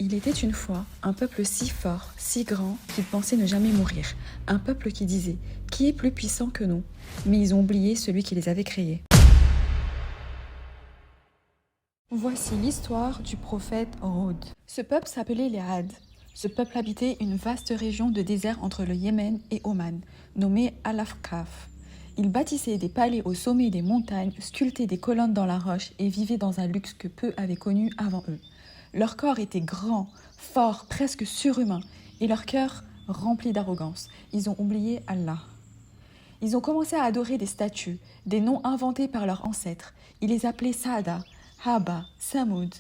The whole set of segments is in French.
Il était une fois un peuple si fort, si grand, qu'il pensait ne jamais mourir. Un peuple qui disait « Qui est plus puissant que nous ?» Mais ils ont oublié celui qui les avait créés. Voici l'histoire du prophète Hud. Ce peuple s'appelait les Had. Ce peuple habitait une vaste région de désert entre le Yémen et Oman, nommée Al-Afqaf. Ils bâtissaient des palais au sommet des montagnes, sculptaient des colonnes dans la roche et vivaient dans un luxe que peu avaient connu avant eux. Leur corps était grand, fort, presque surhumain, et leur cœur rempli d'arrogance. Ils ont oublié Allah. Ils ont commencé à adorer des statues, des noms inventés par leurs ancêtres. Ils les appelaient Saada, Haba, Samoud,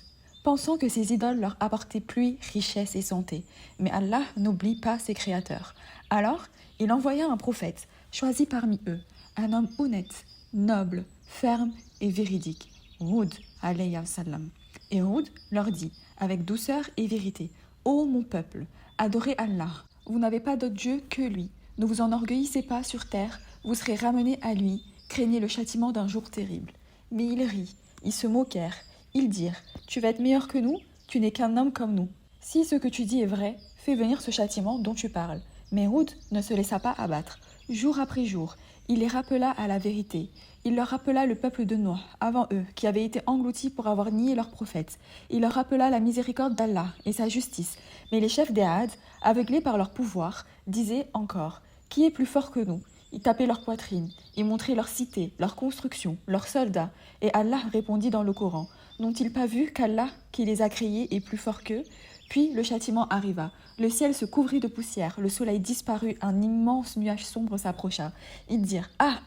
pensant que ces idoles leur apportaient pluie, richesse et santé. Mais Allah n'oublie pas ses créateurs. Alors, il envoya un prophète, choisi parmi eux, un homme honnête, noble, ferme et véridique, Hud, alayhi salam. Et Hud leur dit, avec douceur et vérité, « Ô mon peuple, adorez Allah, vous n'avez pas d'autre Dieu que lui. Ne vous enorgueillissez pas sur terre, vous serez ramenés à lui, craignez le châtiment d'un jour terrible. » Mais ils rient, ils se moquèrent, ils dirent, « Tu vas être meilleur que nous, tu n'es qu'un homme comme nous. Si ce que tu dis est vrai, fais venir ce châtiment dont tu parles. » Mais Hud ne se laissa pas abattre. Jour après jour, il les rappela à la vérité. Il leur rappela le peuple de Noé, avant eux, qui avait été englouti pour avoir nié leur prophète. Il leur rappela la miséricorde d'Allah et sa justice. Mais les chefs des Had, aveuglés par leur pouvoir, disaient encore « Qui est plus fort que nous ?» Ils tapaient leur poitrine, ils montraient leurs cités, leurs constructions, leurs soldats. Et Allah répondit dans le Coran « N'ont-ils pas vu qu'Allah, qui les a créés, est plus fort qu'eux ?» Puis le châtiment arriva. Le ciel se couvrit de poussière, le soleil disparut, un immense nuage sombre s'approcha. Ils dirent « Ah,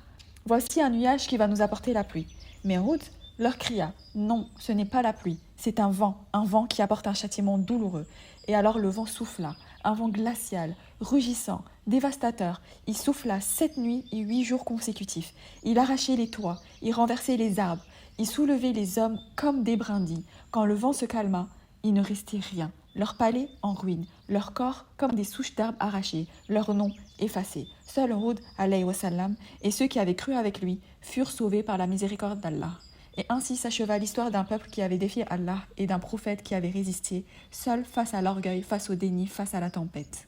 voici un nuage qui va nous apporter la pluie. » Mais Hud leur cria « Non, ce n'est pas la pluie, c'est un vent qui apporte un châtiment douloureux. » Et alors le vent souffla, un vent glacial, rugissant, dévastateur. Il souffla 7 nuits et 8 jours consécutifs. Il arrachait les toits, il renversait les arbres, il soulevait les hommes comme des brindilles. Quand le vent se calma, il ne restait rien. Leurs palais en ruine, leurs corps comme des souches d'arbres arrachées, leurs noms effacés. Seul Hud, alayhi wa sallam, et ceux qui avaient cru avec lui furent sauvés par la miséricorde d'Allah. Et ainsi s'acheva l'histoire d'un peuple qui avait défié Allah et d'un prophète qui avait résisté, seul face à l'orgueil, face au déni, face à la tempête.